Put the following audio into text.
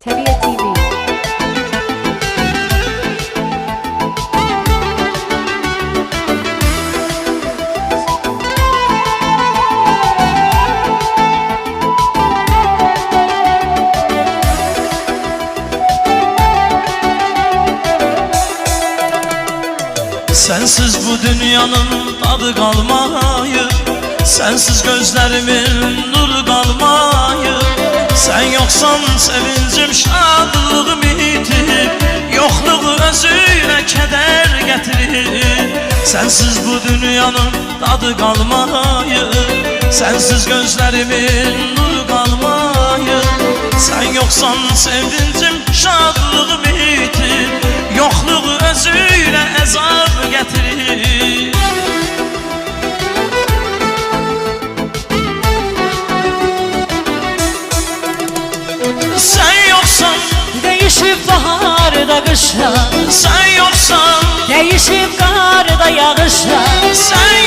Tebiye TV. Sensiz bu dünyanın tadı kalmayı, sensiz gözlerimin nuru kalmayı. Sen yoksan sevincim, şadlığım itip, yokluğu özüyle keder getirir. Sensiz bu dünyanın tadı kalmayı, sensiz gözlerimin nuru kalmayı. Sen yoksan sevincim, şadlığım itip, yokluğu özüyle ezab getirir. Sen yoksan Değişip baharda kışa, sen yoksan, değişip karda yağışa. sen